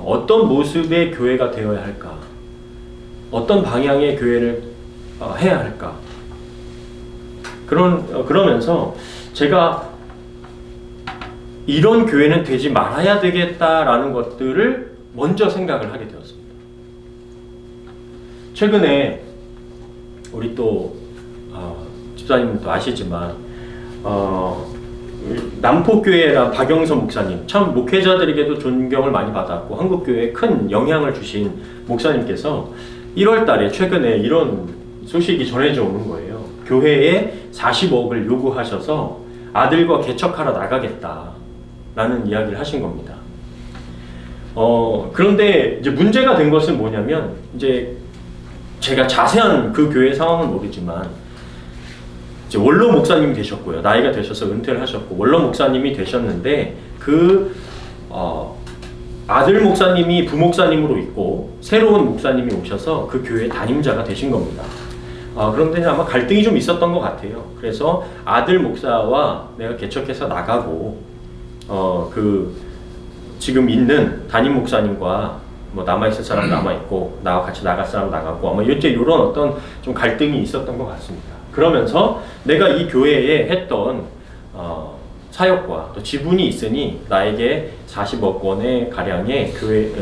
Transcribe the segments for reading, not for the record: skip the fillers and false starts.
어떤 모습의 교회가 되어야 할까? 어떤 방향의 교회를 해야 할까? 그러면서 제가 이런 교회는 되지 말아야 되겠다라는 것들을 먼저 생각을 하게 되었습니다. 최근에 우리 또 집사님도 아시지만 남포교회라 박영선 목사님, 참 목회자들에게도 존경을 많이 받았고 한국교회에 큰 영향을 주신 목사님께서 1월 달에 최근에 이런 소식이 전해져 오는 거예요. 교회에 40억을 요구하셔서 아들과 개척하러 나가겠다라는 이야기를 하신 겁니다. 그런데 이제 문제가 된 것은 뭐냐면, 이제 제가 자세한 그 교회 상황은 모르지만 이제 원로 목사님이 되셨고요. 나이가 되셔서 은퇴를 하셨고 원로 목사님이 되셨는데 아들 목사님이 부목사님으로 있고 새로운 목사님이 오셔서 그 교회 담임자가 되신 겁니다. 그런데 아마 갈등이 좀 있었던 것 같아요. 그래서 아들 목사와 내가 개척해서 나가고 지금 있는 담임 목사님과 뭐 남아있을 사람 남아있고 나와 같이 나갈 사람 나가고 아마 이런 어떤 좀 갈등이 있었던 것 같습니다. 그러면서 내가 이 교회에 했던 사역과 또 지분이 있으니 나에게 40억 원의 가량의 교회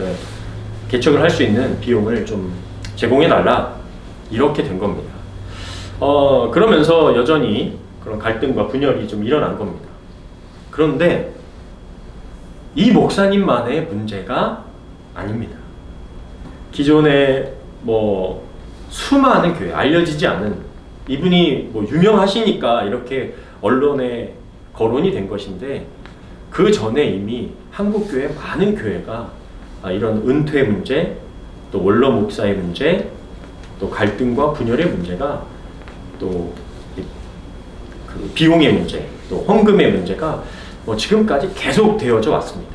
개척을 할 수 있는 비용을 좀 제공해 달라, 이렇게 된 겁니다. 그러면서 여전히 그런 갈등과 분열이 좀 일어난 겁니다. 그런데 이 목사님만의 문제가 아닙니다. 기존에 뭐 수많은 교회, 알려지지 않은, 이분이 뭐 유명하시니까 이렇게 언론에 거론이 된 것인데, 그 전에 이미 한국교회 많은 교회가 이런 은퇴 문제, 또 원로 목사의 문제, 또 갈등과 분열의 문제가, 또 그 비용의 문제, 또 헌금의 문제가 뭐 지금까지 계속 되어져 왔습니다.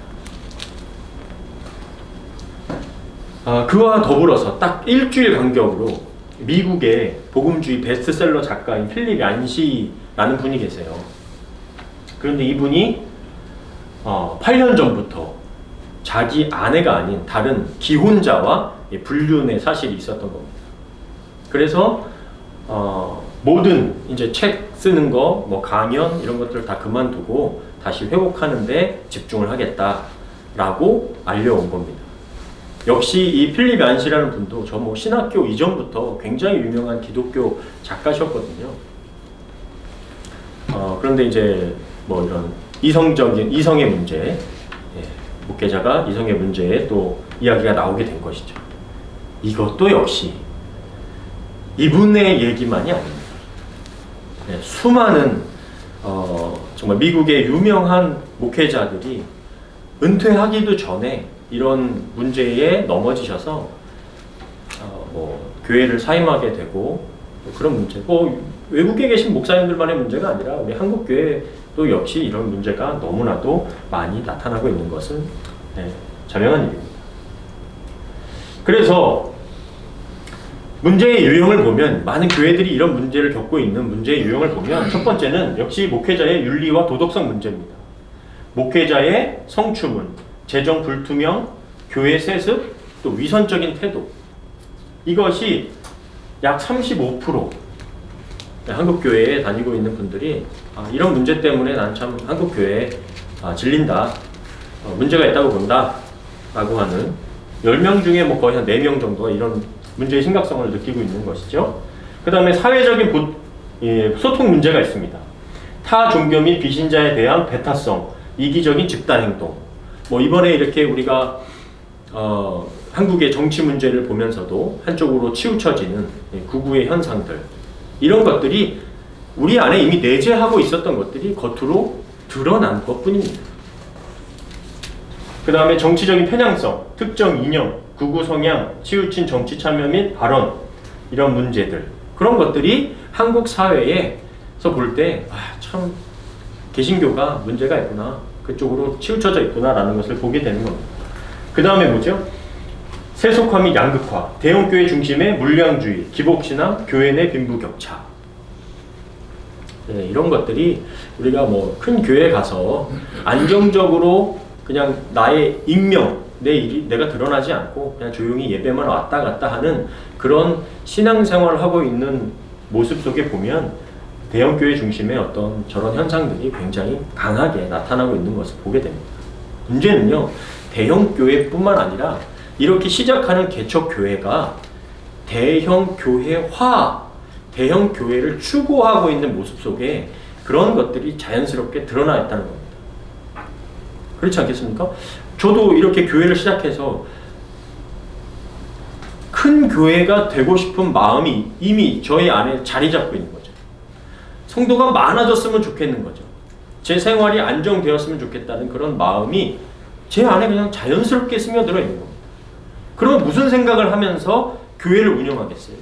그와 더불어서 딱 일주일 간격으로 미국의 복음주의 베스트셀러 작가인 필립 얀시라는 분이 계세요. 그런데 이분이 8년 전부터 자기 아내가 아닌 다른 기혼자와 불륜의 사실이 있었던 겁니다. 그래서 모든 이제 책 쓰는 거, 뭐 강연 이런 것들을 다 그만두고 다시 회복하는 데 집중을 하겠다라고 알려온 겁니다. 역시 이 필립 얀시라는 분도 저 뭐 신학교 이전부터 굉장히 유명한 기독교 작가셨거든요. 그런데 이제 뭐 이런 이성의 문제, 목회자가 이성의 문제에 또 이야기가 나오게 된 것이죠. 이것도 역시 이분의 얘기만이 아닙니다. 수많은 정말 미국의 유명한 목회자들이 은퇴하기도 전에 이런 문제에 넘어지셔서 뭐 교회를 사임하게 되고 그런 문제, 외국에 계신 목사님들만의 문제가 아니라 우리 한국 교회도 역시 이런 문제가 너무나도 많이 나타나고 있는 것은 자명한 일입니다. 그래서 문제의 유형을 보면, 많은 교회들이 이런 문제를 겪고 있는 문제의 유형을 보면, 첫 번째는 역시 목회자의 윤리와 도덕성 문제입니다. 목회자의 성추문, 재정 불투명, 교회 세습, 또 위선적인 태도, 이것이 약 35% 한국 교회에 다니고 있는 분들이 이런 문제 때문에 난 참 한국 교회에 질린다, 문제가 있다고 본다 라고 하는 10명 중에 뭐 거의 한 4명 정도가 이런 문제의 심각성을 느끼고 있는 것이죠. 그 다음에 사회적인 소통 문제가 있습니다. 타 종교 및 비신자에 대한 배타성, 이기적인 집단 행동, 뭐 이번에 이렇게 우리가 한국의 정치 문제를 보면서도 한쪽으로 치우쳐지는 극우의 현상들, 이런 것들이 우리 안에 이미 내재하고 있었던 것들이 겉으로 드러난 것뿐입니다. 그 다음에 정치적인 편향성, 특정 이념, 극우 성향, 치우친 정치 참여 및 발언, 이런 문제들, 그런 것들이 한국 사회에서 볼 때 참 개신교가 문제가 있구나, 그쪽으로 치우쳐져 있구나 라는 것을 보게 되는 겁니다. 그 다음에 뭐죠? 세속화 및 양극화, 대형교회 중심의 물량주의, 기복신앙, 교회 내 빈부격차, 이런 것들이 우리가 뭐 큰 교회에 가서 안정적으로 그냥 나의 익명, 내 일이 내가 드러나지 않고 그냥 조용히 예배만 왔다 갔다 하는 그런 신앙생활을 하고 있는 모습 속에 보면 대형교회 중심의 어떤 저런 현상들이 굉장히 강하게 나타나고 있는 것을 보게 됩니다. 문제는요, 대형교회뿐만 아니라 이렇게 시작하는 개척교회가 대형교회화, 대형교회를 추구하고 있는 모습 속에 그런 것들이 자연스럽게 드러나 있다는 겁니다. 그렇지 않겠습니까? 저도 이렇게 교회를 시작해서 큰 교회가 되고 싶은 마음이 이미 저희 안에 자리 잡고 있는 거죠. 성도가 많아졌으면 좋겠는 거죠. 제 생활이 안정되었으면 좋겠다는 그런 마음이 제 안에 그냥 자연스럽게 스며들어 있는 겁니다. 그러면 무슨 생각을 하면서 교회를 운영하겠어요?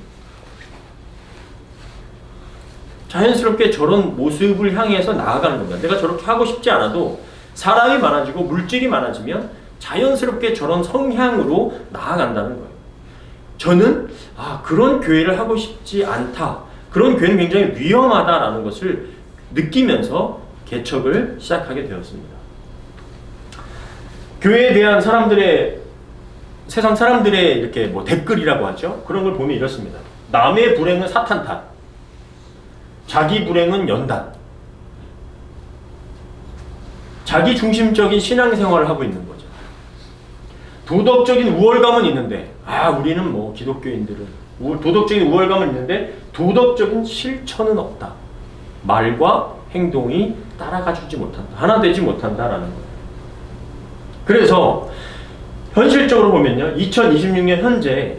자연스럽게 저런 모습을 향해서 나아가는 겁니다. 내가 저렇게 하고 싶지 않아도 사람이 많아지고 물질이 많아지면 자연스럽게 저런 성향으로 나아간다는 거예요. 저는 그런 교회를 하고 싶지 않다. 그런 교회는 굉장히 위험하다라는 것을 느끼면서 개척을 시작하게 되었습니다. 교회에 대한 세상 사람들의 이렇게 뭐 댓글이라고 하죠. 그런 걸 보면 이렇습니다. 남의 불행은 사탄 탓, 자기 불행은 연단. 자기 중심적인 신앙생활을 하고 있는 거죠. 도덕적인 우월감은 있는데, 우리는 뭐 기독교인들은 도덕적인 우월감은 있는데 도덕적인 실천은 없다. 말과 행동이 따라가 주지 못한다. 하나 되지 못한다라는 거예요. 그래서 현실적으로 보면요, 2026년 현재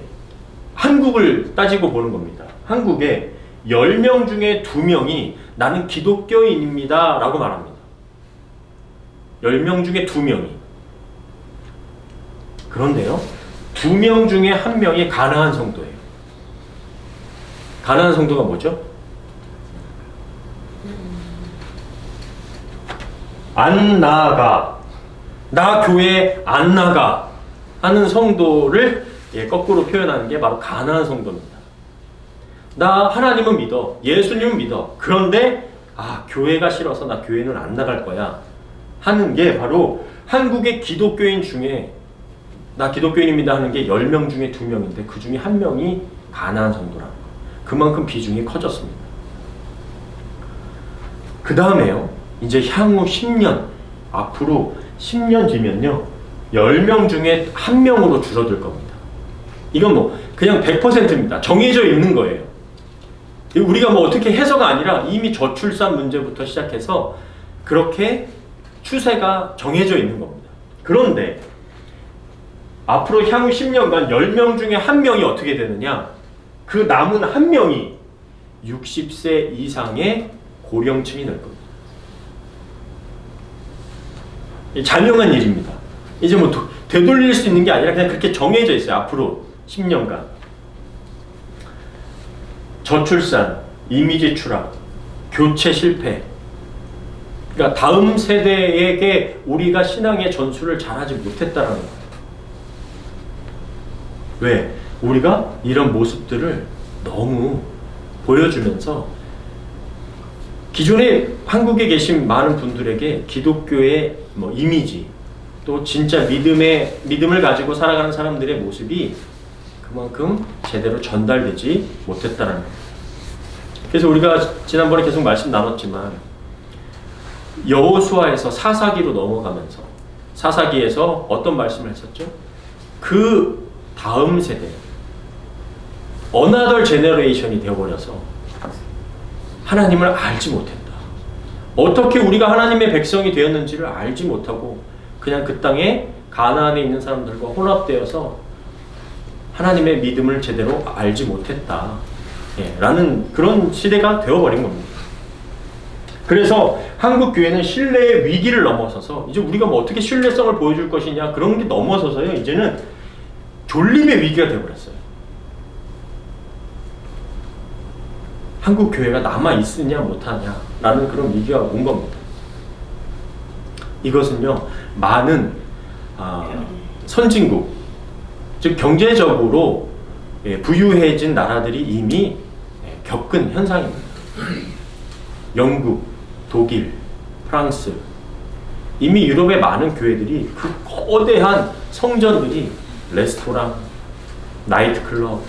한국을 따지고 보는 겁니다. 한국에 10명 중에 2명이 나는 기독교인입니다 라고 말합니다. 10명 중에 2명이. 그런데요, 2명 중에 1명이 가나안 성도예요. 가나안 성도가 뭐죠? 안 나아가, 나 교회 안 나가 하는 성도를 거꾸로 표현하는 게 바로 가나안 성도입니다. 나 하나님은 믿어, 예수님은 믿어. 그런데 교회가 싫어서 나 교회는 안 나갈 거야 하는 게 바로 한국의 기독교인 중에 나 기독교인입니다 하는 게 10명 중에 2명인데 그 중에 1명이 가나안 성도라는 거예요. 그만큼 비중이 커졌습니다. 그 다음에요, 이제 향후 10년, 앞으로 10년 뒤면요, 10명 중에 1명으로 줄어들 겁니다. 이건 뭐 그냥 100%입니다. 정해져 있는 거예요. 우리가 뭐 어떻게 해서가 아니라 이미 저출산 문제부터 시작해서 그렇게 추세가 정해져 있는 겁니다. 그런데 앞으로 향후 10년간 10명 중에 1명이 어떻게 되느냐? 그 남은 1명이 60세 이상의 고령층이 될 겁니다. 잔인한 일입니다. 이제 뭐 되돌릴 수 있는 게 아니라 그냥 그렇게 정해져 있어요. 앞으로 10년간. 저출산, 이미지 추락, 교체 실패. 그러니까 다음 세대에게 우리가 신앙의 전수를 잘하지 못했다라는 거예요. 왜? 우리가 이런 모습들을 너무 보여주면서 기존에 한국에 계신 많은 분들에게 기독교의 뭐 이미지, 또 진짜 믿음을 가지고 살아가는 사람들의 모습이 그만큼 제대로 전달되지 못했다는 거예요. 그래서 우리가 지난번에 계속 말씀 나눴지만 여호수아에서 사사기로 넘어가면서 사사기에서 어떤 말씀을 했었죠? 그 다음 세대, 어나더 제너레이션이 되어버려서 하나님을 알지 못했다. 어떻게 우리가 하나님의 백성이 되었는지를 알지 못하고 그냥 그 땅에 가나안에 있는 사람들과 혼합되어서 하나님의 믿음을 제대로 알지 못했다. 라는 그런 시대가 되어버린 겁니다. 그래서 한국 교회는 신뢰의 위기를 넘어서서 이제 우리가 뭐 어떻게 신뢰성을 보여줄 것이냐 그런 게 넘어서서요, 이제는 존립의 위기가 되어버렸어요. 한국 교회가 남아 있으냐 못하냐 라는 그런 위기가 온 겁니다. 이것은요, 많은 선진국, 즉 경제적으로 부유해진 나라들이 이미 겪은 현상입니다. 영국, 독일, 프랑스, 이미 유럽의 많은 교회들이 그 거대한 성전들이 레스토랑, 나이트클럽,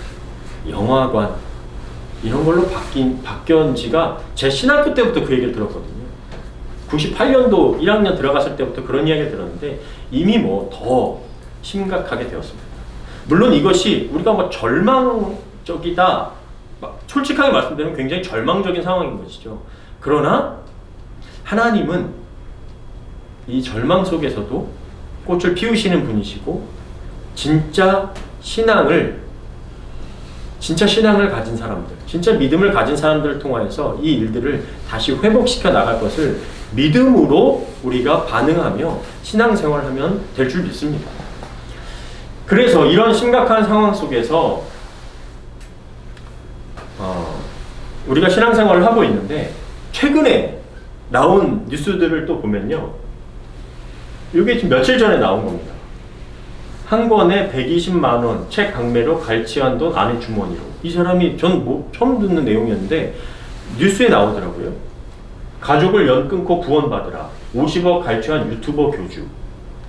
영화관 이런 걸로 바뀐 지가 제 신학교 때부터 그 얘기를 들었거든요. 98년도 1학년 들어갔을 때부터 그런 이야기를 들었는데 이미 뭐 더 심각하게 되었습니다. 물론 이것이 우리가 뭐 절망적이다, 솔직하게 말씀드리면 굉장히 절망적인 상황인 것이죠. 그러나 하나님은 이 절망 속에서도 꽃을 피우시는 분이시고 진짜 신앙을 가진 사람들, 진짜 믿음을 가진 사람들을 통하여서 이 일들을 다시 회복시켜 나갈 것을 믿음으로 우리가 반응하며 신앙생활하면 될 줄 믿습니다. 그래서 이런 심각한 상황 속에서 우리가 신앙생활을 하고 있는데 최근에 나온 뉴스들을 또 보면요, 이게 지금 며칠 전에 나온 겁니다. 한 권에 120만 원 책 강매로 갈취한 돈 아내 주머니로. 이 사람이 전 뭐 처음 듣는 내용이었는데 뉴스에 나오더라고요. 가족을 연 끊고 구원받으라. 50억 갈취한 유튜버 교주.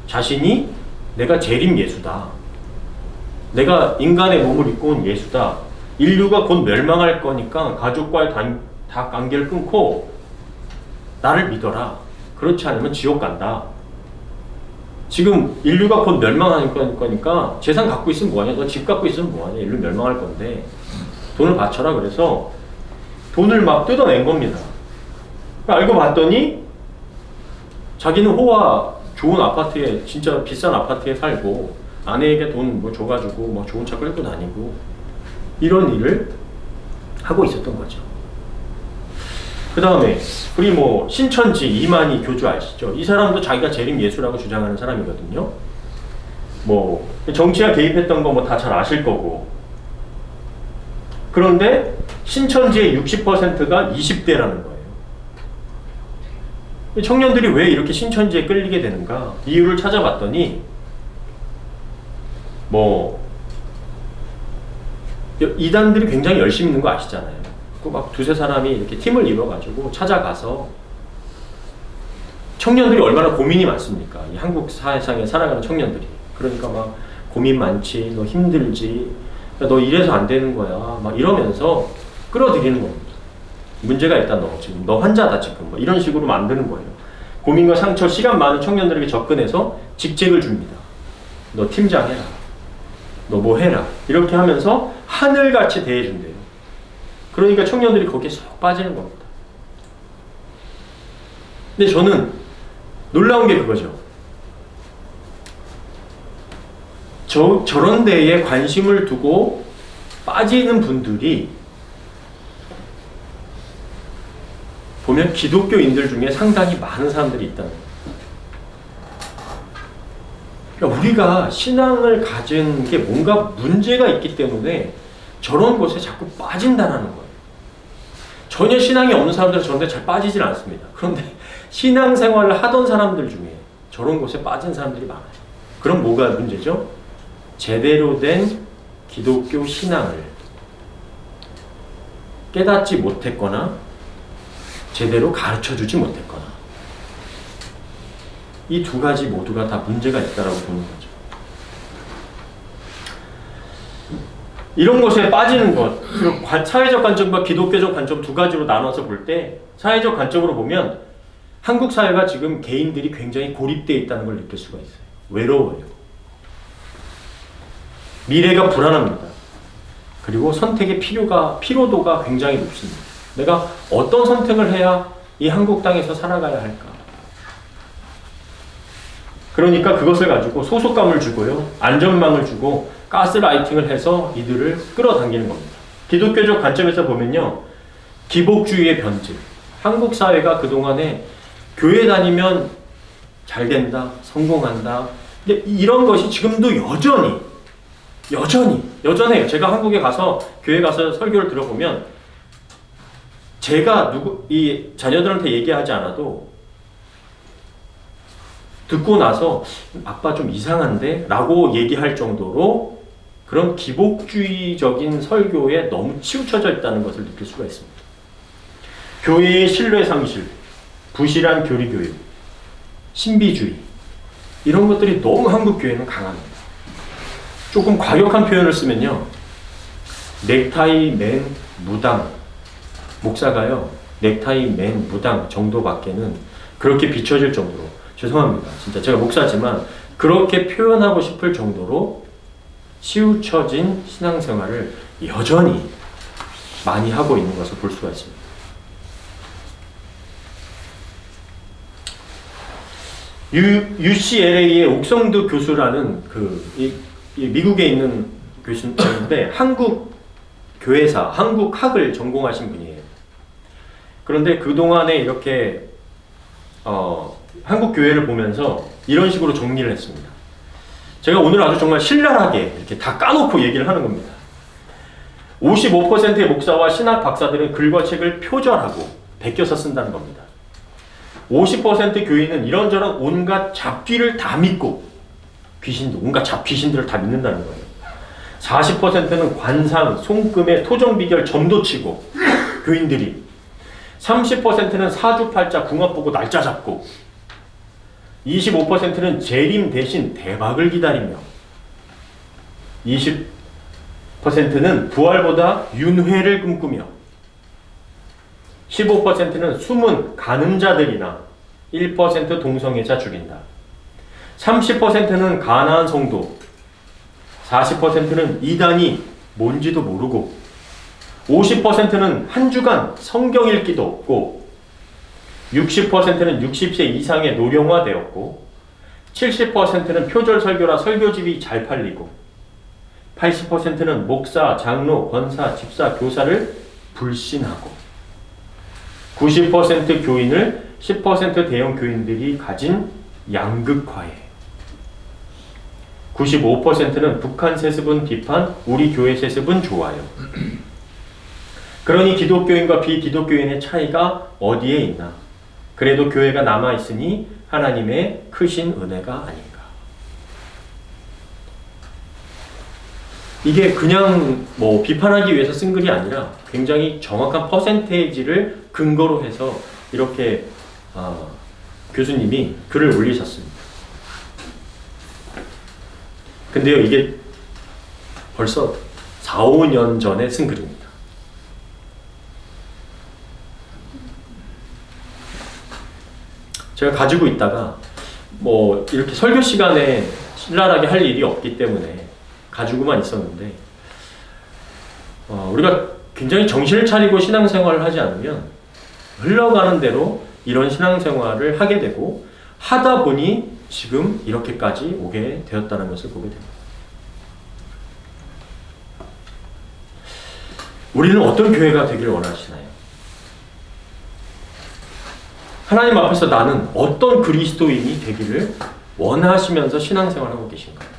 자신이 내가 재림 예수다. 내가 인간의 몸을 입고 온 예수다. 인류가 곧 멸망할 거니까 가족과의 다 관계를 끊고 나를 믿어라. 그렇지 않으면 지옥 간다. 지금 인류가 곧 멸망할 거니까 재산 갖고 있으면 뭐하냐, 너 집 갖고 있으면 뭐하냐, 인류 멸망할 건데 돈을 바쳐라. 그래서 돈을 막 뜯어낸 겁니다. 알고 봤더니 자기는 호화 좋은 아파트에, 진짜 비싼 아파트에 살고 아내에게 돈 뭐 줘가지고 뭐 좋은 차 끌고 다니고 이런 일을 하고 있었던 거죠. 그 다음에 우리 뭐 신천지 이만희 교주 아시죠? 이 사람도 자기가 재림 예수라고 주장하는 사람이거든요. 뭐 정치가 개입했던 거 뭐 다 잘 아실 거고. 그런데 신천지의 60%가 20대라는 거예요. 청년들이 왜 이렇게 신천지에 끌리게 되는가? 이유를 찾아봤더니 뭐 이단들이 굉장히 열심히 있는 거 아시잖아요. 그 막 두세 사람이 이렇게 팀을 이뤄가지고 찾아가서 청년들이 얼마나 고민이 많습니까? 이 한국 사회상에 살아가는 청년들이. 그러니까 막 고민 많지, 너 힘들지, 너 이래서 안 되는 거야, 막 이러면서 끌어들이는 겁니다. 문제가 있다, 너 지금 너 환자다 지금, 뭐 이런 식으로 만드는 거예요. 고민과 상처, 시간 많은 청년들에게 접근해서 직책을 줍니다. 너 팀장 해라, 너 뭐 해라, 이렇게 하면서 하늘같이 대해준대요. 그러니까 청년들이 거기에 쏙 빠지는 겁니다. 근데 저는 놀라운 게 그거죠. 저런 데에 관심을 두고 빠지는 분들이 보면 기독교인들 중에 상당히 많은 사람들이 있다는 거예요. 그러니까 우리가 신앙을 가진 게 뭔가 문제가 있기 때문에 저런 곳에 자꾸 빠진다는 거예요. 전혀 신앙이 없는 사람들은 저런 데 잘 빠지질 않습니다. 그런데 신앙생활을 하던 사람들 중에 저런 곳에 빠진 사람들이 많아요. 그럼 뭐가 문제죠? 제대로 된 기독교 신앙을 깨닫지 못했거나 제대로 가르쳐주지 못했거나 이 두 가지 모두가 다 문제가 있다라고 보는 거죠. 이런 것에 빠지는 것, 그리고 사회적 관점과 기독교적 관점 두 가지로 나눠서 볼 때 사회적 관점으로 보면 한국 사회가 지금 개인들이 굉장히 고립되어 있다는 걸 느낄 수가 있어요. 외로워요. 미래가 불안합니다. 그리고 선택의 피로도가 굉장히 높습니다. 내가 어떤 선택을 해야 이 한국 땅에서 살아가야 할까? 그러니까 그것을 가지고 소속감을 주고요, 안전망을 주고 가스라이팅을 해서 이들을 끌어당기는 겁니다. 기독교적 관점에서 보면요, 기복주의의 변질. 한국 사회가 그동안에 교회 다니면 잘 된다, 성공한다. 근데 이런 것이 지금도 여전해요. 제가 한국에 가서 교회 가서 설교를 들어보면 제가 이 자녀들한테 얘기하지 않아도 듣고 나서 아빠 좀 이상한데? 라고 얘기할 정도로 그런 기복주의적인 설교에 너무 치우쳐져 있다는 것을 느낄 수가 있습니다. 교회의 신뢰 상실, 부실한 교리교육, 신비주의 이런 것들이 너무 한국 교회는 강합니다. 조금 과격한 표현을 쓰면요, 넥타이 맨 무당, 목사가요 넥타이 맨 무당 정도밖에는, 그렇게 비춰질 정도로, 죄송합니다 진짜 제가 목사지만 그렇게 표현하고 싶을 정도로 치우쳐진 신앙생활을 여전히 많이 하고 있는 것을 볼 수가 있습니다. UCLA의 옥성드 교수라는 이 미국에 있는 교수인데 한국 교회사, 한국학을 전공하신 분이에요. 그런데 그동안에 이렇게 한국 교회를 보면서 이런 식으로 정리를 했습니다. 제가 오늘 아주 정말 신랄하게 이렇게 다 까놓고 얘기를 하는 겁니다. 55%의 목사와 신학 박사들은 글과 책을 표절하고 베껴서 쓴다는 겁니다. 50% 교인은 이런저런 온갖 잡귀를 다 믿고, 온갖 잡귀신들을 다 믿는다는 거예요. 40%는 관상, 손금에 토정 비결 점도 치고, 교인들이 30%는 사주팔자 궁합 보고 날짜 잡고, 25%는 재림 대신 대박을 기다리며, 20%는 부활보다 윤회를 꿈꾸며, 15%는 숨은 간음자들이나 1% 동성애자 죽인다. 30%는 가나안 성도, 40%는 이단이 뭔지도 모르고, 50%는 한 주간 성경 읽기도 없고, 60%는 60세 이상의 노령화되었고, 70%는 표절 설교라 설교집이 잘 팔리고, 80%는 목사, 장로, 권사, 집사, 교사를 불신하고, 90% 교인을 10% 대형 교인들이 가진 양극화에, 95%는 북한 세습은 비판, 우리 교회 세습은 좋아요. 그러니 기독교인과 비기독교인의 차이가 어디에 있나? 그래도 교회가 남아있으니 하나님의 크신 은혜가 아닌가. 이게 그냥 뭐 비판하기 위해서 쓴 글이 아니라 굉장히 정확한 퍼센테이지를 근거로 해서 이렇게 교수님이 글을 올리셨습니다. 근데요, 이게 벌써 4, 5년 전에 쓴 글입니다. 제가 가지고 있다가 뭐 이렇게 설교 시간에 신랄하게 할 일이 없기 때문에 가지고만 있었는데, 우리가 굉장히 정신을 차리고 신앙생활을 하지 않으면 흘러가는 대로 이런 신앙생활을 하게 되고, 하다 보니 지금 이렇게까지 오게 되었다는 것을 보게 됩니다. 우리는 어떤 교회가 되기를 원하시나요? 하나님 앞에서 나는 어떤 그리스도인이 되기를 원하시면서 신앙생활하고 계신가요?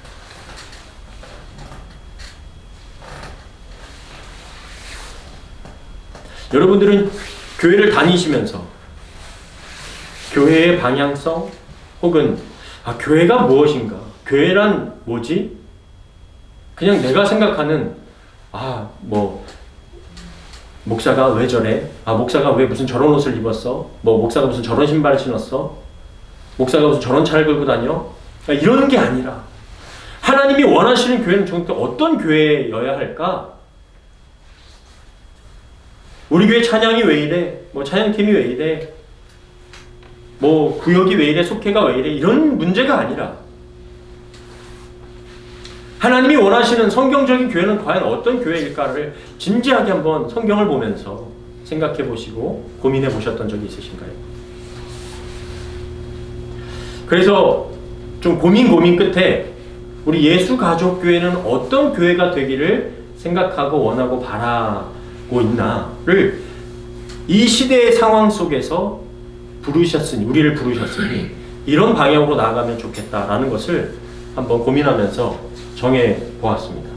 여러분들은 교회를 다니시면서 교회의 방향성 혹은 교회가 무엇인가? 교회란 뭐지? 그냥 내가 생각하는 목사가 왜 저래? 목사가 왜 무슨 저런 옷을 입었어? 목사가 무슨 저런 신발을 신었어? 목사가 무슨 저런 차를 끌고 다녀? 이러는 게 아니라 하나님이 원하시는 교회는 정말 어떤 교회여야 할까? 우리 교회 찬양이 왜 이래? 찬양팀이 왜 이래? 구역이 왜 이래? 속회가 왜 이래? 이런 문제가 아니라 하나님이 원하시는 성경적인 교회는 과연 어떤 교회일까를 진지하게 한번 성경을 보면서 생각해 보시고 고민해 보셨던 적이 있으신가요? 그래서 좀 고민 끝에 우리 예수가족교회는 어떤 교회가 되기를 생각하고 원하고 바라고 있나를 이 시대의 상황 속에서 우리를 부르셨으니 이런 방향으로 나아가면 좋겠다라는 것을 한번 고민하면서 정해 보았습니다.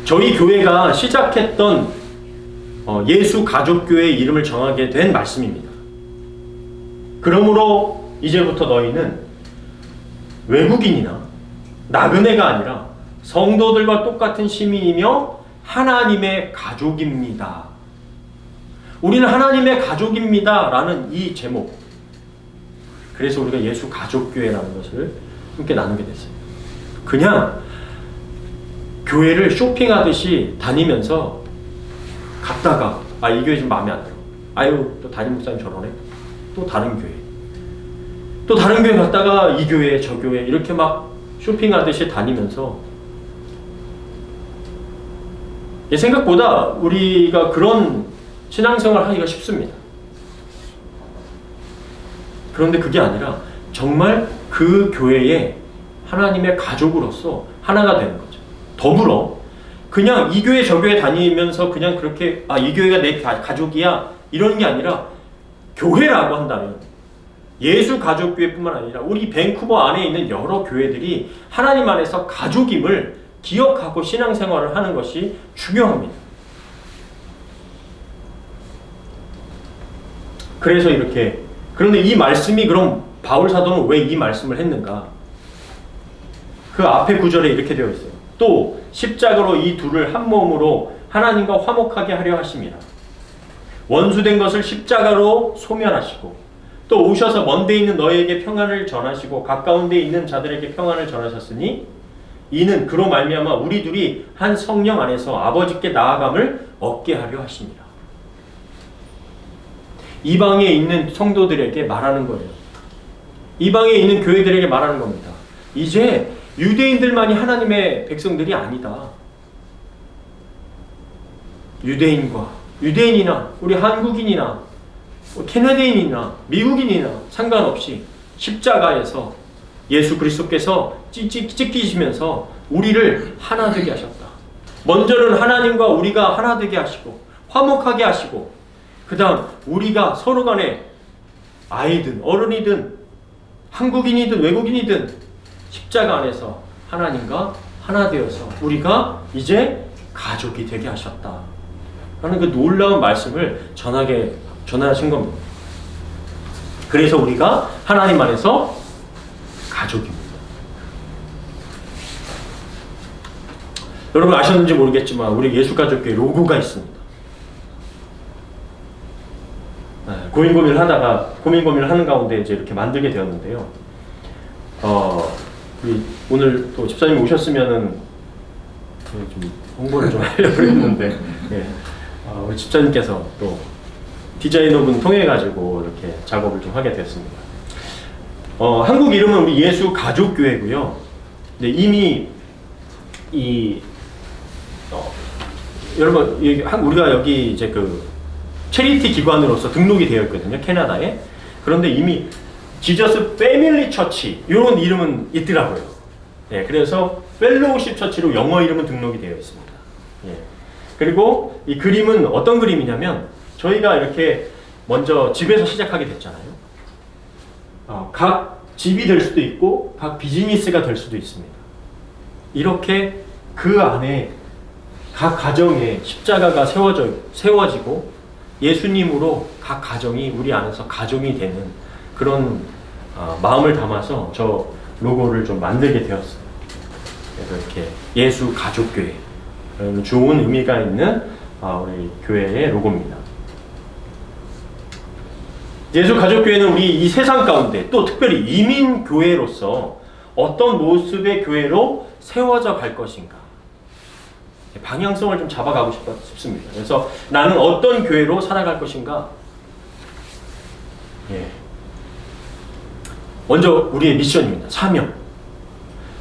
저희 교회가 시작했던 예수가족교회의 이름을 정하게 된 말씀입니다. 그러므로 이제부터 너희는 외국인이나 나그네가 아니라 성도들과 똑같은 시민이며 하나님의 가족입니다. 우리는 하나님의 가족입니다 라는 이 제목, 그래서 우리가 예수가족교회라는 것을 함께 나누게 됐습니다. 그냥 교회를 쇼핑하듯이 다니면서 갔다가 이 교회 좀 마음에 안 들어. 아유, 또 담임 목사님 저러네. 또 다른 교회. 또 다른 교회 갔다가 이 교회 저 교회 이렇게 막 쇼핑하듯이 다니면서 생각보다 우리가 그런 신앙생활 하기가 쉽습니다. 그런데 그게 아니라 정말 그 교회에 하나님의 가족으로서 하나가 되는 거죠. 더불어 그냥 이 교회 저 교회 다니면서 그냥 그렇게 이 교회가 내 가족이야 이런 게 아니라 교회라고 한다면 예수 가족교회뿐만 아니라 우리 밴쿠버 안에 있는 여러 교회들이 하나님 안에서 가족임을 기억하고 신앙생활을 하는 것이 중요합니다. 그래서 이렇게 그런데 이 말씀이 그럼 바울 사도는 왜 이 말씀을 했는가? 그 앞에 구절에 이렇게 되어 있어요. 또 십자가로 이 둘을 한 몸으로 하나님과 화목하게 하려 하심이라. 원수된 것을 십자가로 소멸하시고 또 오셔서 먼데 있는 너희에게 평안을 전하시고 가까운 데 있는 자들에게 평안을 전하셨으니 이는 그로 말미암아 우리 둘이 한 성령 안에서 아버지께 나아감을 얻게 하려 하십니다. 이방에 있는 성도들에게 말하는 거예요. 이방에 있는 교회들에게 말하는 겁니다. 이제 유대인들만이 하나님의 백성들이 아니다. 유대인이나 우리 한국인이나 캐나다인이나 미국인이나 상관없이 십자가에서 예수 그리스도께서 찢기시면서 우리를 하나 되게 하셨다. 먼저는 하나님과 우리가 하나 되게 하시고 화목하게 하시고 그 다음 우리가 서로 간에 아이든 어른이든 한국인이든 외국인이든 십자가 안에서 하나님과 하나 되어서 우리가 이제 가족이 되게 하셨다 라는 그 놀라운 말씀을 전하신 겁니다. 그래서 우리가 하나님 안에서 가족입니다. 여러분 아셨는지 모르겠지만 우리 예수가족교회 로고가 있습니다. 고민을 하는 가운데 이제 이렇게 만들게 되었는데요. 오늘 또 집사님 오셨으면은 좀 홍보를 좀 하려고 했는데, 우리 집사님께서 또 디자이너분 통해 가지고 이렇게 작업을 좀 하게 됐습니다. 한국 이름은 우리 예수 가족교회고요. 근데 이미 여러분 우리가 여기 이제 그 체리티 기관으로서 등록이 되어 있거든요, 캐나다에. 그런데 이미 지저스 패밀리 처치 이런 이름은 있더라고요. 그래서 펠로우십 처치로 영어 이름은 등록이 되어 있습니다. 그리고 이 그림은 어떤 그림이냐면 저희가 이렇게 먼저 집에서 시작하게 됐잖아요. 각 집이 될 수도 있고 각 비즈니스가 될 수도 있습니다. 이렇게 그 안에 각 가정에 십자가가 세워지고 예수님으로 각 가정이 우리 안에서 가정이 되는 그런 마음을 담아서 저 로고를 좀 만들게 되었어요. 그래서 이렇게 예수 가족교회 좋은 의미가 있는 우리 교회의 로고입니다. 예수 가족교회는 우리 이 세상 가운데 또 특별히 이민교회로서 어떤 모습의 교회로 세워져 갈 것인가 방향성을 좀 잡아가고 싶습니다. 그래서 나는 어떤 교회로 살아갈 것인가? 먼저 우리의 미션입니다. 사명.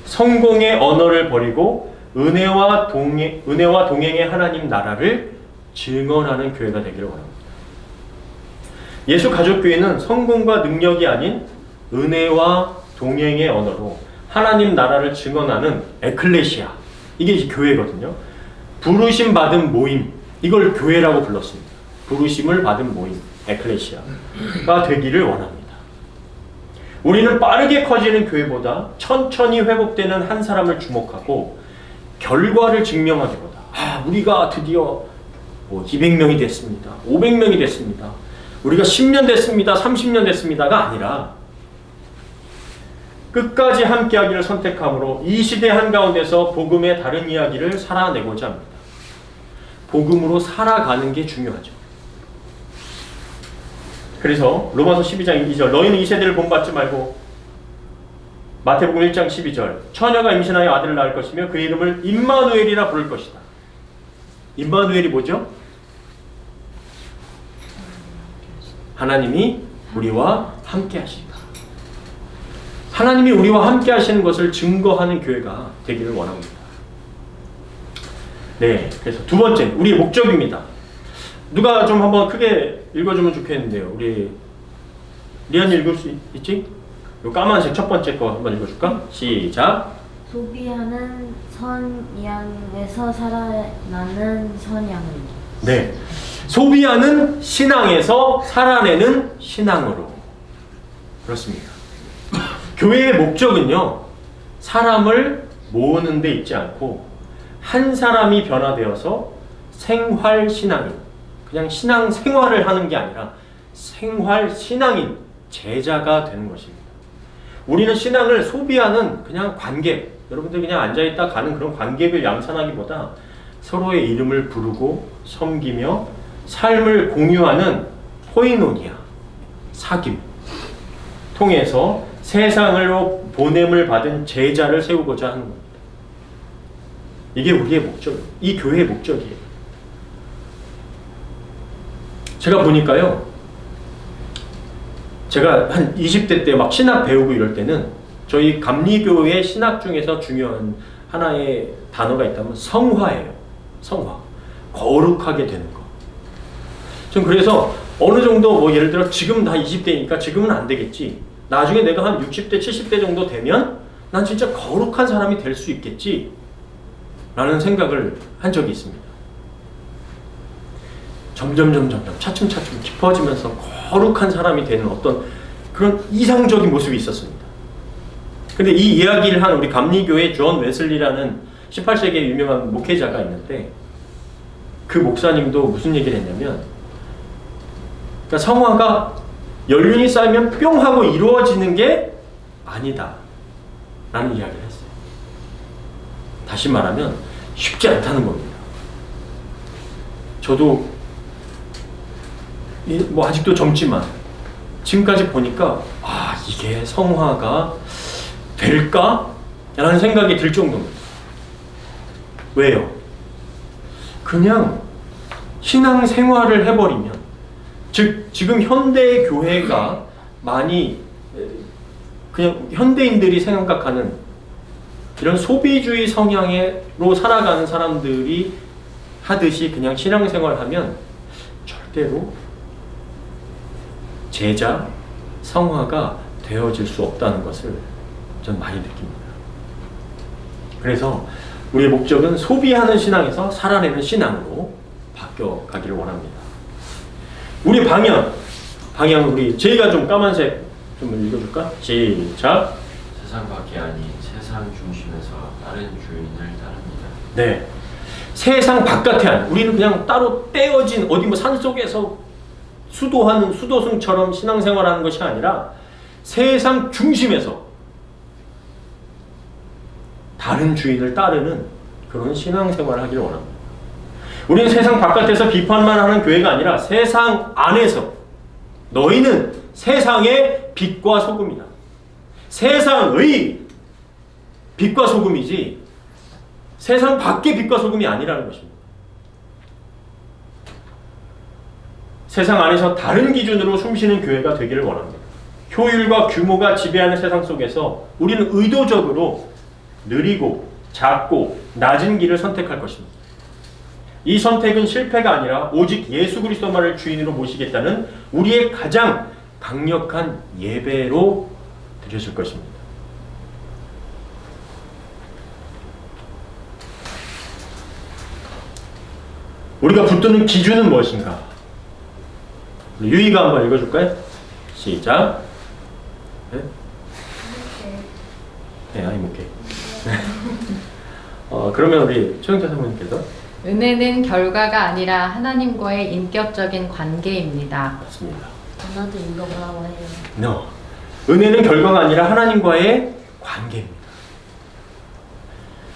성공의 언어를 버리고 은혜와 동행의 하나님 나라를 증언하는 교회가 되기를 원합니다. 예수 가족교회는 성공과 능력이 아닌 은혜와 동행의 언어로 하나님 나라를 증언하는 에클레시아. 이게 이제 교회거든요. 부르심 받은 모임, 이걸 교회라고 불렀습니다. 부르심을 받은 모임, 에클레시아가 되기를 원합니다. 우리는 빠르게 커지는 교회보다 천천히 회복되는 한 사람을 주목하고 결과를 증명하기보다 우리가 드디어 200명이 됐습니다. 500명이 됐습니다. 우리가 10년 됐습니다. 30년 됐습니다가 아니라 끝까지 함께하기를 선택함으로 이 시대 한가운데서 복음의 다른 이야기를 살아내고자 합니다. 복음으로 살아가는 게 중요하죠. 그래서 로마서 12장 2절 너희는 이 세대를 본받지 말고 마태복음 1장 12절 처녀가 임신하여 아들을 낳을 것이며 그의 이름을 임마누엘이라 부를 것이다. 임마누엘이 뭐죠? 하나님이 우리와 함께 하신다. 하나님이 우리와 함께 하시는 것을 증거하는 교회가 되기를 원합니다. 네, 그래서 두 번째, 우리의 목적입니다. 누가 좀 한번 크게 읽어주면 좋겠는데요. 우리 리안이 읽을 수 있지? 요 까만색 첫 번째 거 한번 읽어줄까? 시작. 소비하는 선양에서 살아나는 선양은. 네, 소비하는 신앙에서 살아내는 신앙으로. 그렇습니다. 교회의 목적은요, 사람을 모으는 데 있지 않고 한 사람이 변화되어서 생활 신앙인, 그냥 신앙 생활을 하는 게 아니라 생활 신앙인, 제자가 되는 것입니다. 우리는 신앙을 소비하는 그냥 관객, 여러분들 그냥 앉아있다 가는 그런 관객을 양산하기보다 서로의 이름을 부르고 섬기며 삶을 공유하는 코이노니아, 사귐 통해서 세상으로 보냄을 받은 제자를 세우고자 하는 겁니다. 이게 우리의 목적, 이 교회의 목적이에요. 제가 보니까요, 제가 한 20대 때 막 신학 배우고 이럴 때는 저희 감리교의 신학 중에서 중요한 하나의 단어가 있다면 성화예요. 성화. 거룩하게 되는 거. 좀 그래서 어느 정도 뭐 예를 들어 지금 다 20대니까 지금은 안 되겠지. 나중에 내가 한 60대, 70대 정도 되면 난 진짜 거룩한 사람이 될 수 있겠지. 라는 생각을 한 적이 있습니다. 점점 차츰차츰 깊어지면서 거룩한 사람이 되는 어떤 그런 이상적인 모습이 있었습니다. 근데 이 이야기를 한 우리 감리교의 존 웨슬리라는 18세기의 유명한 목회자가 있는데 그 목사님도 무슨 얘기를 했냐면, 그러니까 성화가 연륜이 쌓이면 뿅 하고 이루어지는 게 아니다 라는 이야기를 했어요. 다시 말하면 쉽지 않다는 겁니다. 저도 뭐 아직도 젊지만 지금까지 보니까 이게 성화가 될까? 라는 생각이 들 정도입니다. 왜요? 그냥 신앙생활을 해버리면, 즉 지금 현대의 교회가 많이 그냥 현대인들이 생각하는 이런 소비주의 성향으로 살아가는 사람들이 하듯이 그냥 신앙생활하면 절대로 제자, 성화가 되어질 수 없다는 것을 전 많이 느낍니다. 그래서 우리의 목적은 소비하는 신앙에서 살아내는 신앙으로 바뀌어가기를 원합니다. 우리 방향 우리 제이가 좀 까만색 좀 읽어줄까? 시작. 세상 밖이 아닌 세상 중심에서 다른 주인을 따릅니다. 네, 세상 바깥에 아닌, 우리는 그냥 따로 떼어진 어디 뭐 산속에서 수도하는 수도승처럼 신앙생활하는 것이 아니라 세상 중심에서 다른 주인을 따르는 그런 신앙생활을 하기를 원합니다. 우리는 세상 바깥에서 비판만 하는 교회가 아니라 세상 안에서 너희는 세상의 빛과 소금이다. 세상의 빛과 소금이지 세상 밖의 빛과 소금이 아니라는 것입니다. 세상 안에서 다른 기준으로 숨쉬는 교회가 되기를 원합니다. 효율과 규모가 지배하는 세상 속에서 우리는 의도적으로 느리고 작고 낮은 길을 선택할 것입니다. 이 선택은 실패가 아니라 오직 예수 그리스도만을 주인으로 모시겠다는 우리의 가장 강력한 예배로 드려질 것입니다. 우리가 붙드는 기준은 무엇인가? 유희가 한번 읽어줄까요? 시작. 네, I'm okay. 그러면 우리 최영자 사모님께서. 은혜는 결과가 아니라 하나님과의 인격적인 관계입니다. 맞습니다. 나도 읽어보라고 해요. No. 은혜는 결과가 아니라 하나님과의 관계입니다.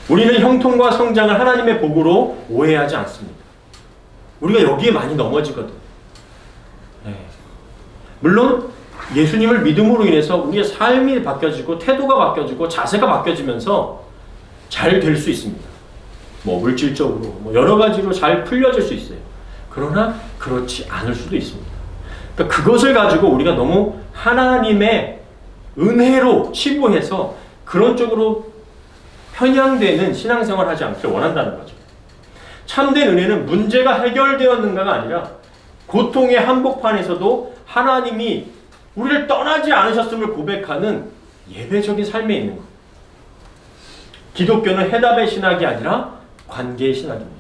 우리는 형통과 성장을 하나님의 복으로 오해하지 않습니다. 우리가 여기에 많이 넘어지거든. 네. 물론 예수님을 믿음으로 인해서 우리의 삶이 바뀌어지고 태도가 바뀌어지고 자세가 바뀌어지면서 잘 될 수 있습니다. 뭐 물질적으로 뭐 여러 가지로 잘 풀려질 수 있어요. 그러나 그렇지 않을 수도 있습니다. 그러니까 그것을 가지고 우리가 너무 하나님의 은혜로 치부해서 그런 쪽으로 편향되는 신앙생활을 하지 않기를 원한다는 거죠. 참된 은혜는 문제가 해결되었는가가 아니라 고통의 한복판에서도 하나님이 우리를 떠나지 않으셨음을 고백하는 예배적인 삶에 있는 것. 기독교는 해답의 신학이 아니라 관계의 신학입니다.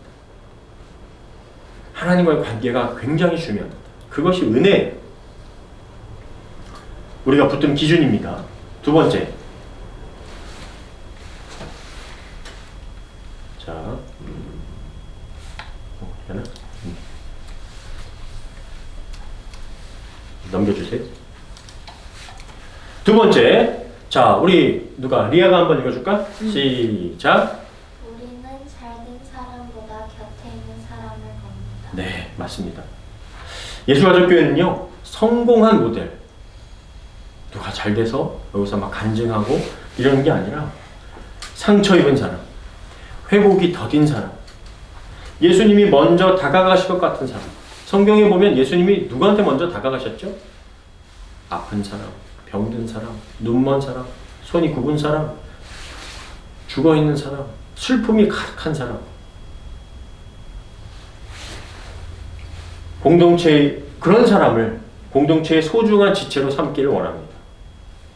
하나님과의 관계가 굉장히 중요합니다. 그것이 은혜예요. 우리가 붙든 기준입니다. 두 번째. 자, 되나? 넘겨주세요. 두 번째. 자, 우리 누가 리아가 한번 읽어줄까? 시작. 우리는 잘된 사람보다 곁에 있는 사람을 봅니다. 네, 맞습니다. 예수가족교회는요, 성공한 모델. 누가 잘 돼서 여기서 막 간증하고 이런 게 아니라 상처 입은 사람, 회복이 더딘 사람, 예수님이 먼저 다가가실 것 같은 사람. 성경에 보면 예수님이 누구한테 먼저 다가가셨죠? 아픈 사람, 병든 사람, 눈먼 사람, 손이 굽은 사람, 죽어있는 사람, 슬픔이 가득한 사람. 그런 사람을 공동체의 소중한 지체로 삼기를 원합니다.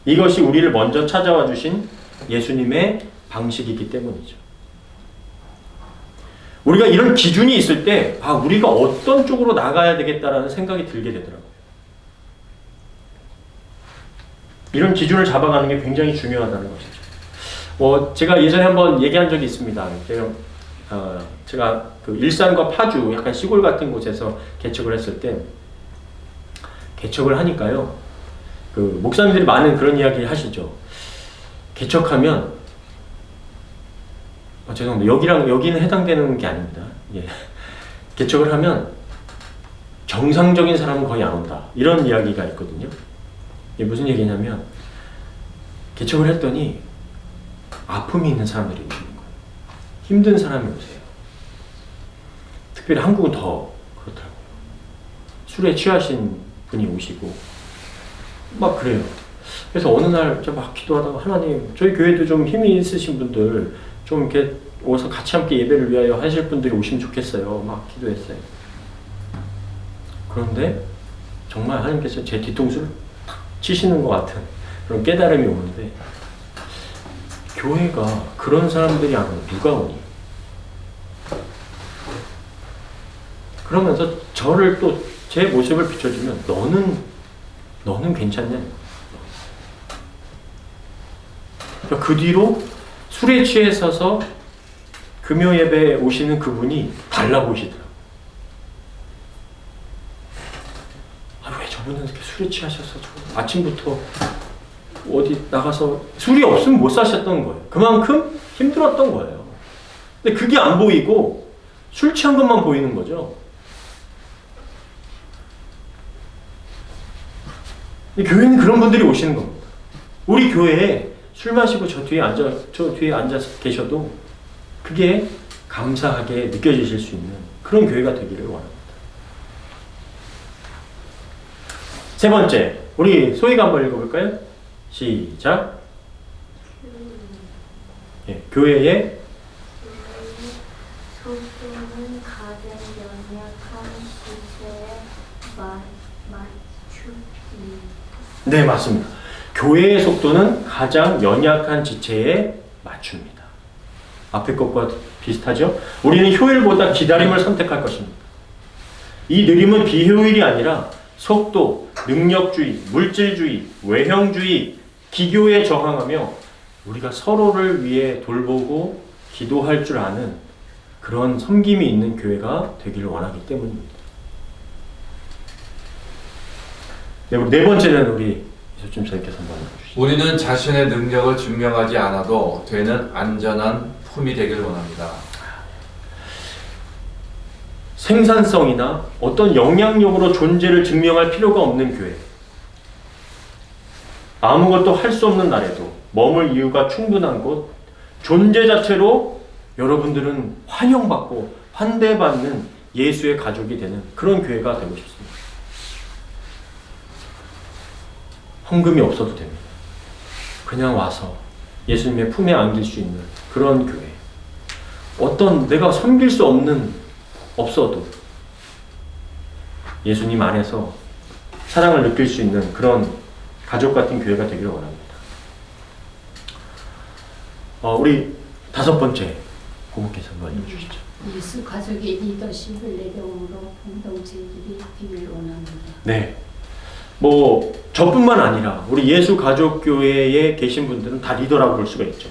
이것이 우리를 먼저 찾아와 주신 예수님의 방식이기 때문이죠. 우리가 이런 기준이 있을 때, 우리가 어떤 쪽으로 나가야 되겠다라는 생각이 들게 되더라고요. 이런 기준을 잡아가는 게 굉장히 중요하다는 것이죠. 제가 예전에 한번 얘기한 적이 있습니다. 제가 그 일산과 파주, 약간 시골 같은 곳에서 개척을 했을 때, 개척을 하니까요, 그 목사님들이 많은 그런 이야기를 하시죠. 개척하면, 죄송합니다. 여기는 해당되는 게 아닙니다. 예. 개척을 하면 정상적인 사람은 거의 안 온다. 이런 이야기가 있거든요. 이게 무슨 얘기냐면, 개척을 했더니 아픔이 있는 사람들이 오시는 거예요. 힘든 사람이 오세요. 특별히 한국은 더 그렇더라고요. 술에 취하신 분이 오시고 막 그래요. 그래서 어느 날 제가 막 기도하다가, 하나님, 저희 교회도 좀 힘이 있으신 분들 좀 이렇게 오서 같이 함께 예배를 위하여 하실 분들이 오시면 좋겠어요. 막 기도했어요. 그런데 정말 하나님께서 제 뒤통수를 탁 치시는 것 같은 그런 깨달음이 오는데, 교회가 그런 사람들이 안 오면 누가 오니? 그러면서 저를 또 제 모습을 비춰주면, 너는 괜찮냐? 그 뒤로 술에 취해서서 금요 예배에 오시는 그분이 달라 보이시더라고요. 왜 저분은 이렇게 술에 취하셔서 아침부터 어디 나가서 술이 없으면 못 사셨던 거예요. 그만큼 힘들었던 거예요. 근데 그게 안 보이고 술 취한 것만 보이는 거죠. 교회는 그런 분들이 오시는 겁니다. 우리 교회에 술 마시고 저 뒤에 앉아 계셔도 그게 감사하게 느껴지실 수 있는 그런 교회가 되기를 원합니다. 세 번째, 우리 소희가 한번 읽어볼까요? 시작. 교회의 속도는 가장 연약한 시체에 맞추기. 네, 맞습니다. 교회의 속도는 가장 연약한 지체에 맞춥니다. 앞에 것과 비슷하죠? 우리는 효율보다 기다림을 선택할 것입니다. 이 느림은 비효율이 아니라 속도, 능력주의, 물질주의, 외형주의, 기교에 저항하며 우리가 서로를 위해 돌보고 기도할 줄 아는 그런 섬김이 있는 교회가 되기를 원하기 때문입니다. 네 번째는 우리 이소준 선생님께서 한번 해주시죠. 우리는 자신의 능력을 증명하지 않아도 되는 안전한 품이 되길 원합니다. 생산성이나 어떤 영향력으로 존재를 증명할 필요가 없는 교회. 아무것도 할 수 없는 날에도 머물 이유가 충분한 곳, 존재 자체로 여러분들은 환영받고 환대받는 예수의 가족이 되는 그런 교회가 되고 싶습니다. 헌금이 없어도 됩니다. 그냥 와서 예수님의 품에 안길 수 있는 그런 교회. 어떤 내가 섬길 수 없어도 예수님 안에서 사랑을 느낄 수 있는 그런 가족 같은 교회가 되기를 원합니다. 우리 5번째 고모께서 알려주시죠. 예수 가족의 리더십을 내려오므로 공동체들이 되길 원합니다. 네. 뭐 저뿐만 아니라 우리 예수 가족 교회에 계신 분들은 다 리더라고 볼 수가 있죠.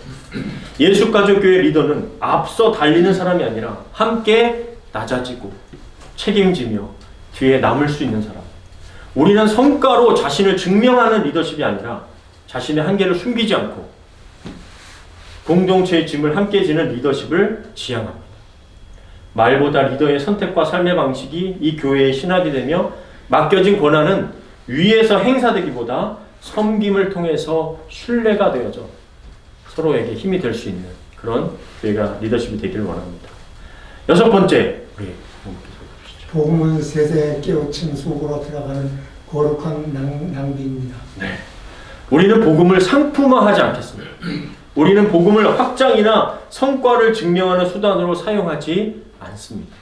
예수 가족 교회 리더는 앞서 달리는 사람이 아니라 함께 낮아지고 책임지며 뒤에 남을 수 있는 사람. 우리는 성과로 자신을 증명하는 리더십이 아니라 자신의 한계를 숨기지 않고 공동체의 짐을 함께 지는 리더십을 지향합니다. 말보다 리더의 선택과 삶의 방식이 이 교회의 신학이 되며 맡겨진 권한은 위에서 행사되기보다 섬김을 통해서 신뢰가 되어져 서로에게 힘이 될 수 있는 그런 교회가 리더십이 되기를 원합니다. 6번째, 우리 복음은 세대의 깨우침 속으로 들어가는 거룩한 낭비입니다. 네. 우리는 복음을 상품화하지 않겠습니다. 우리는 복음을 확장이나 성과를 증명하는 수단으로 사용하지 않습니다.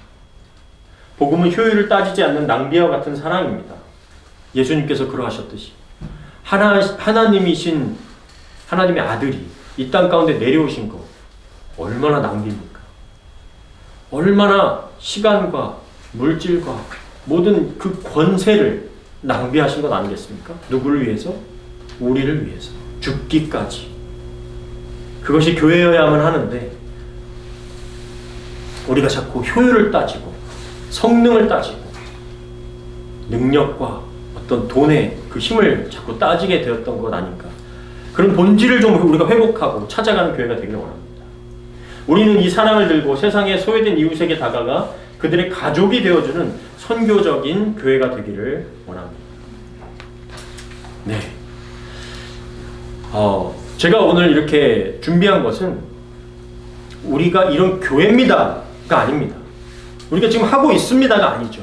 복음은 효율을 따지지 않는 낭비와 같은 사랑입니다. 예수님께서 그러하셨듯이 하나님이신 하나님의 아들이 이 땅 가운데 내려오신 것 얼마나 낭비입니까? 얼마나 시간과 물질과 모든 그 권세를 낭비하신 것 아니겠습니까? 누구를 위해서? 우리를 위해서 죽기까지. 그것이 교회여야만 하는데 우리가 자꾸 효율을 따지고 성능을 따지고 능력과 어떤 돈의 그 힘을 자꾸 따지게 되었던 것 아닌가. 그런 본질을 좀 우리가 회복하고 찾아가는 교회가 되기를 원합니다. 우리는 이 사랑을 들고 세상에 소외된 이웃에게 다가가 그들의 가족이 되어주는 선교적인 교회가 되기를 원합니다. 네. 제가 오늘 이렇게 준비한 것은 우리가 이런 교회입니다가 아닙니다. 우리가 지금 하고 있습니다가 아니죠.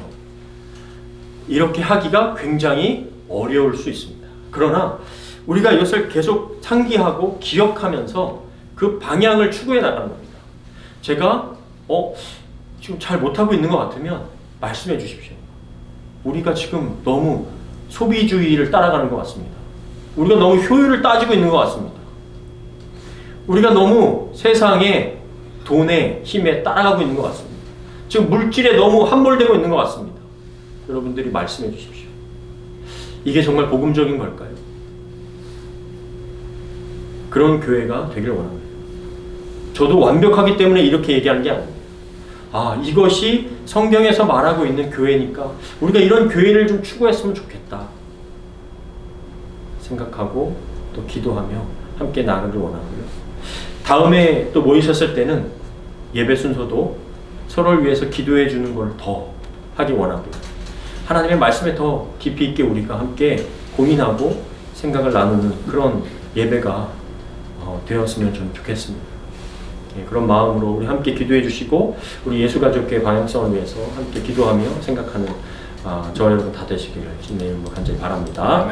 이렇게 하기가 굉장히 어려울 수 있습니다. 그러나 우리가 이것을 계속 상기하고 기억하면서 그 방향을 추구해 나가는 겁니다. 제가 지금 잘 못하고 있는 것 같으면 말씀해 주십시오. 우리가 지금 너무 소비주의를 따라가는 것 같습니다. 우리가 너무 효율을 따지고 있는 것 같습니다. 우리가 너무 세상의 돈의 힘에 따라가고 있는 것 같습니다. 지금 물질에 너무 함몰되고 있는 것 같습니다. 여러분들이 말씀해 주십시오. 이게 정말 복음적인 걸까요? 그런 교회가 되길 원합니다. 저도 완벽하기 때문에 이렇게 얘기하는 게 아닙니다. 이것이 성경에서 말하고 있는 교회니까 우리가 이런 교회를 좀 추구했으면 좋겠다 생각하고 또 기도하며 함께 나가길 원하고요. 다음에 또 모이셨을 때는 예배 순서도 서로를 위해서 기도해 주는 걸 더 하기 원하고요. 하나님의 말씀에 더 깊이 있게 우리가 함께 고민하고 생각을 나누는 그런 예배가 되었으면 좀 좋겠습니다. 그런 마음으로 우리 함께 기도해 주시고 우리 예수가족교회 방향성을 위해서 함께 기도하며 생각하는 저와 여러분 다 되시기를 주님의 이름으로 간절히 바랍니다.